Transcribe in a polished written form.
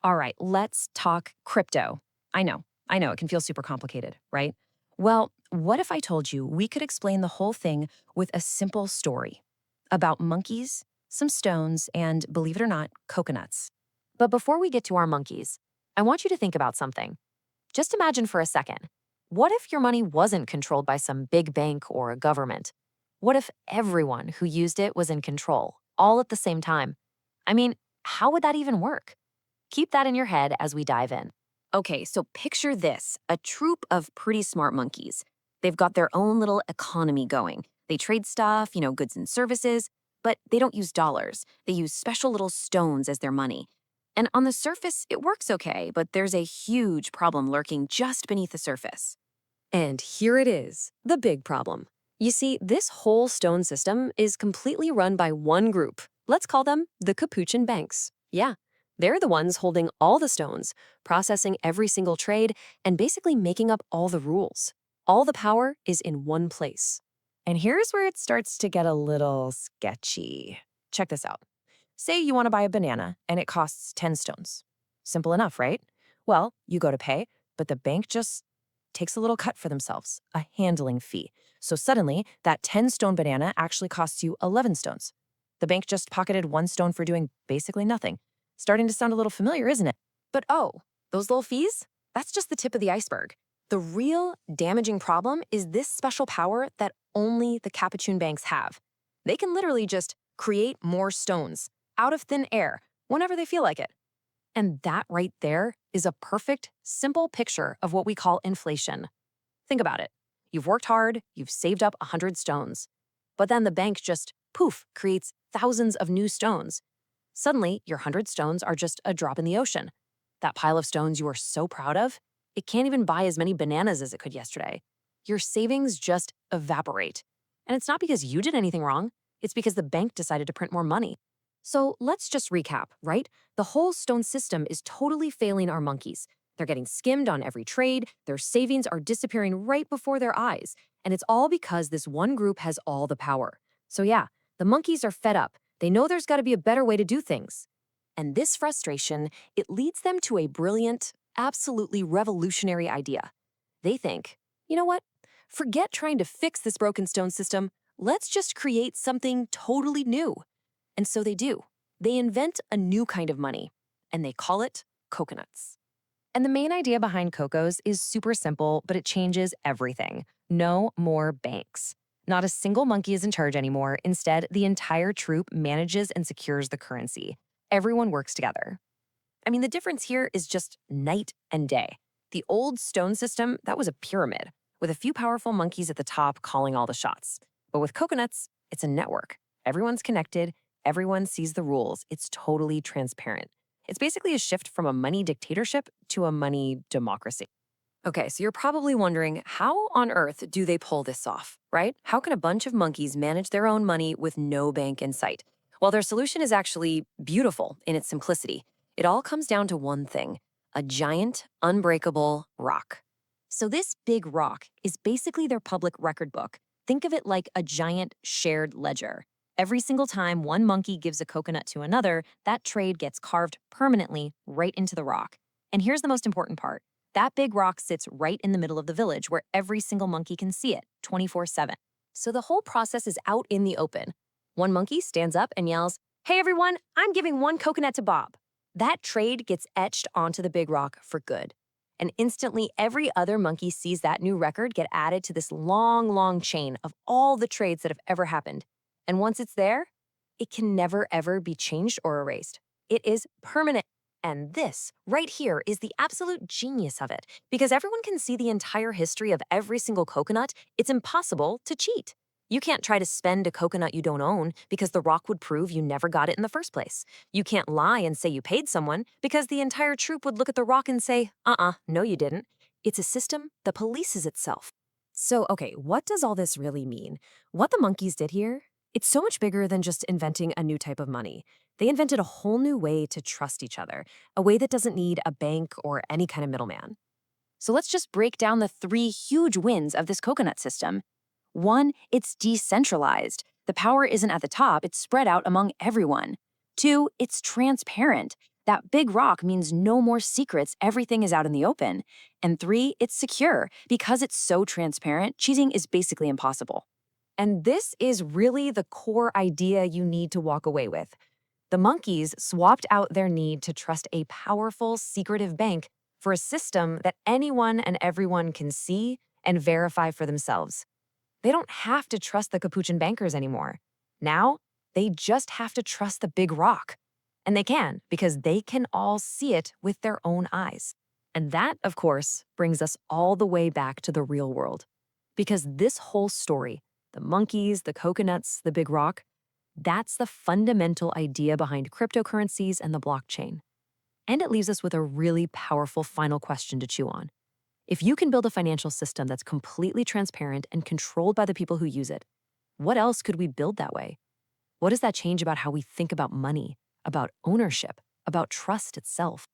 All right, let's talk crypto. I know, it can feel super complicated, right? Well, what if I told you we could explain the whole thing with a simple story about monkeys, some stones, and believe it or not, coconuts? But before we get to our monkeys, I want you to think about something. Just imagine for a second. What if your money wasn't controlled by some big bank or a government? What if everyone who used it was in control, all at the same time? I mean, how would that even work? Keep that in your head as we dive in. Okay, so picture this a troop of pretty smart monkeys. They've got their own little economy going. They trade stuff, goods and services, but they don't use dollars. They use special little stones as their money. And on the surface, it works okay, but there's a huge problem lurking just beneath the surface. And here it is, the big problem. You see, this whole stone system is completely run by one group. Let's call them the Capuchin Banks. Yeah, they're the ones holding all the stones, processing every single trade, and basically making up all the rules. All the power is in one place. And here's where it starts to get a little sketchy. Check this out. Say you want to buy a banana and it costs 10 stones. Simple enough, right? Well, you go to pay, but the bank just takes a little cut for themselves, a handling fee. So suddenly, that 10-stone banana actually costs you 11 stones. The bank just pocketed 1 stone for doing basically nothing. Starting to sound a little familiar, isn't it? But oh, those little fees? That's just the tip of the iceberg. The real damaging problem is this special power that only the Capuchin Banks have. They can literally just create more stones out of thin air whenever they feel like it. And that right there is a perfect, simple picture of what we call inflation. Think about it. You've worked hard, you've saved up 100 stones, but then the bank just, poof, creates thousands of new stones. Suddenly, your 100 stones are just a drop in the ocean. That pile of stones you were so proud of, it can't even buy as many bananas as it could yesterday. Your savings just evaporate. And it's not because you did anything wrong, it's because the bank decided to print more money. So let's just recap, right? The whole stone system is totally failing our monkeys. They're getting skimmed on every trade, their savings are disappearing right before their eyes, and it's all because this one group has all the power. So yeah, the monkeys are fed up. They know there's got to be a better way to do things. And this frustration, it leads them to a brilliant, absolutely revolutionary idea. They think, you know what? Forget trying to fix this broken stone system. Let's just create something totally new. And so they do. They invent a new kind of money, and they call it coconuts. And the main idea behind Cocos is super simple, but it changes everything. No more banks. Not a single monkey is in charge anymore. Instead, the entire troop manages and secures the currency. Everyone works together. I mean, the difference here is just night and day. The old stone system, that was a pyramid, with a few powerful monkeys at the top calling all the shots. But with coconuts, it's a network. Everyone's connected, everyone sees the rules. It's totally transparent. It's basically a shift from a money dictatorship to a money democracy. Okay, so you're probably wondering, how on earth do they pull this off, right? How can a bunch of monkeys manage their own money with no bank in sight? Well, their solution is actually beautiful in its simplicity. It all comes down to one thing: a giant, unbreakable rock. So this big rock is basically their public record book. Think of it like a giant shared ledger. Every single time one monkey gives a coconut to another, that trade gets carved permanently right into the rock. And here's the most important part. That big rock sits right in the middle of the village where every single monkey can see it 24/7. So the whole process is out in the open. One monkey stands up and yells, "Hey everyone, I'm giving 1 coconut to Bob." That trade gets etched onto the big rock for good. And instantly, every other monkey sees that new record get added to this long, long chain of all the trades that have ever happened. And once it's there, it can never, ever be changed or erased. It is permanent. And this, right here, is the absolute genius of it. Because everyone can see the entire history of every single coconut, it's impossible to cheat. You can't try to spend a coconut you don't own because the rock would prove you never got it in the first place. You can't lie and say you paid someone because the entire troop would look at the rock and say, no you didn't. It's a system that polices itself. So, okay, what does all this really mean? What the monkeys did here? It's so much bigger than just inventing a new type of money. They invented a whole new way to trust each other, a way that doesn't need a bank or any kind of middleman. So let's just break down the 3 huge wins of this coconut system. 1, it's decentralized. The power isn't at the top, it's spread out among everyone. 2, it's transparent. That big rock means no more secrets, everything is out in the open. And 3, it's secure. Because it's so transparent, cheating is basically impossible. And this is really the core idea you need to walk away with. The monkeys swapped out their need to trust a powerful, secretive bank for a system that anyone and everyone can see and verify for themselves. They don't have to trust the Capuchin bankers anymore. Now, they just have to trust the big rock. And they can, because they can all see it with their own eyes. And that, of course, brings us all the way back to the real world. Because this whole story, the monkeys, the coconuts, the big rock, that's the fundamental idea behind cryptocurrencies and the blockchain. And it leaves us with a really powerful final question to chew on. If you can build a financial system that's completely transparent and controlled by the people who use it, what else could we build that way? What does that change about how we think about money, about ownership, about trust itself?